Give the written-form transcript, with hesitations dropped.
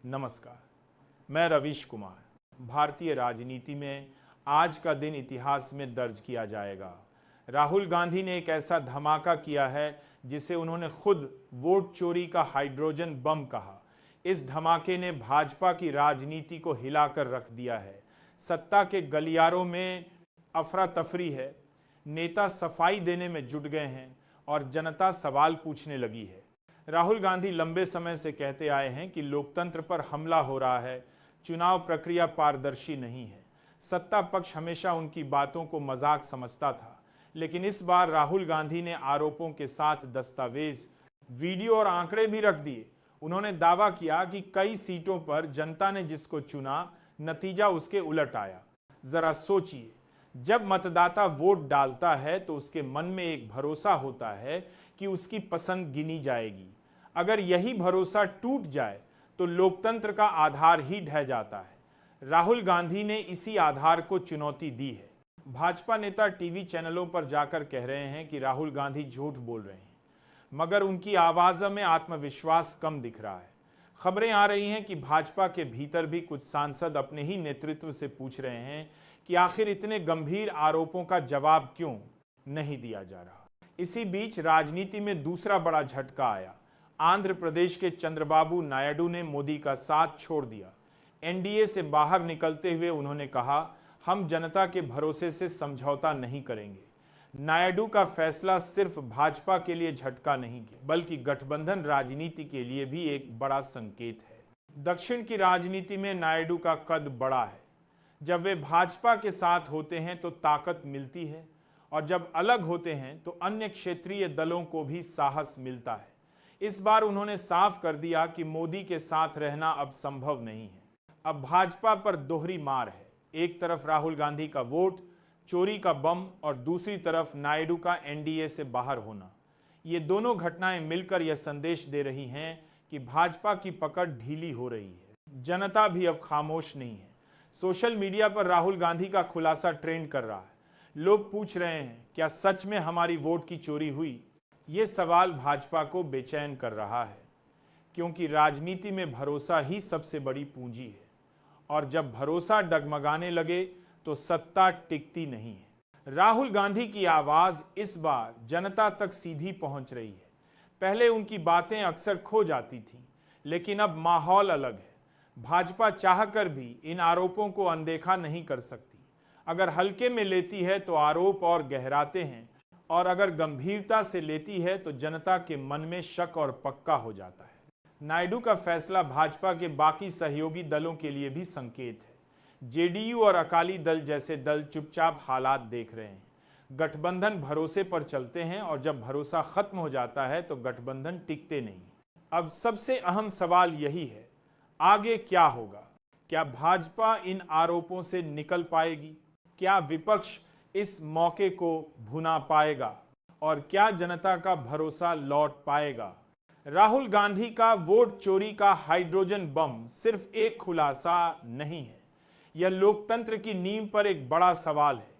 नमस्कार, मैं रवीश कुमार। भारतीय राजनीति में आज का दिन इतिहास में दर्ज किया जाएगा। राहुल गांधी ने एक ऐसा धमाका किया है जिसे उन्होंने खुद वोट चोरी का हाइड्रोजन बम कहा। इस धमाके ने भाजपा की राजनीति को हिलाकर रख दिया है। सत्ता के गलियारों में अफरा तफरी है, नेता सफाई देने में जुट गए हैं और जनता सवाल पूछने लगी है। राहुल गांधी लंबे समय से कहते आए हैं कि लोकतंत्र पर हमला हो रहा है, चुनाव प्रक्रिया पारदर्शी नहीं है। सत्ता पक्ष हमेशा उनकी बातों को मजाक समझता था, लेकिन इस बार राहुल गांधी ने आरोपों के साथ दस्तावेज, वीडियो और आंकड़े भी रख दिए। उन्होंने दावा किया कि कई सीटों पर जनता ने जिसको चुना, नतीजा उसके उलट आया। जरा सोचिए, जब मतदाता वोट डालता है तो उसके मन में एक भरोसा होता है कि उसकी पसंद गिनी जाएगी। अगर यही भरोसा टूट जाए तो लोकतंत्र का आधार ही ढह जाता है। राहुल गांधी ने इसी आधार को चुनौती दी है। भाजपा नेता टीवी चैनलों पर जाकर कह रहे हैं कि राहुल गांधी झूठ बोल रहे हैं, मगर उनकी आवाज में आत्मविश्वास कम दिख रहा है। खबरें आ रही हैं कि भाजपा के भीतर भी कुछ सांसद अपने ही नेतृत्व से पूछ रहे हैं कि आखिर इतने गंभीर आरोपों का जवाब क्यों नहीं दिया जा रहा। इसी बीच राजनीति में दूसरा बड़ा झटका आया। आंध्र प्रदेश के चंद्रबाबू नायडू ने मोदी का साथ छोड़ दिया। एनडीए से बाहर निकलते हुए उन्होंने कहा, हम जनता के भरोसे से समझौता नहीं करेंगे। नायडू का फैसला सिर्फ भाजपा के लिए झटका नहीं बल्कि गठबंधन राजनीति के लिए भी एक बड़ा संकेत है। दक्षिण की राजनीति में नायडू का कद बड़ा है। जब वे भाजपा के साथ होते हैं तो ताकत मिलती है और जब अलग होते हैं तो अन्य क्षेत्रीय दलों को भी साहस मिलता है। इस बार उन्होंने साफ कर दिया कि मोदी के साथ रहना अब संभव नहीं है। अब भाजपा पर दोहरी मार है। एक तरफ राहुल गांधी का वोट चोरी का बम और दूसरी तरफ नायडू का एनडीए से बाहर होना। ये दोनों घटनाएं मिलकर यह संदेश दे रही हैं कि भाजपा की पकड़ ढीली हो रही है। जनता भी अब खामोश नहीं है। सोशल मीडिया पर राहुल गांधी का खुलासा ट्रेंड कर रहा है। लोग पूछ रहे हैं, क्या सच में हमारी वोट की चोरी हुई? ये सवाल भाजपा को बेचैन कर रहा है, क्योंकि राजनीति में भरोसा ही सबसे बड़ी पूंजी है और जब भरोसा डगमगाने लगे तो सत्ता टिकती नहीं है। राहुल गांधी की आवाज इस बार जनता तक सीधी पहुंच रही है। पहले उनकी बातें अक्सर खो जाती थीं, लेकिन अब माहौल अलग है। भाजपा चाहकर भी इन आरोपों को अनदेखा नहीं कर सकती। अगर हल्के में लेती है तो आरोप और गहराते हैं और अगर गंभीरता से लेती है तो जनता के मन में शक और पक्का हो जाता है। नायडू का फैसला भाजपा के बाकी सहयोगी दलों के लिए भी संकेत है। जेडीयू और अकाली दल जैसे दल चुपचाप हालात देख रहे हैं। गठबंधन भरोसे पर चलते हैं और जब भरोसा खत्म हो जाता है तो गठबंधन टिकते नहीं। अब सबसे अहम सवाल यही है, आगे क्या होगा? क्या भाजपा इन आरोपों से निकल पाएगी? क्या विपक्ष इस मौके को भुना पाएगा और क्या जनता का भरोसा लौट पाएगा? राहुल गांधी का वोट चोरी का हाइड्रोजन बम सिर्फ एक खुलासा नहीं है, यह लोकतंत्र की नींव पर एक बड़ा सवाल है।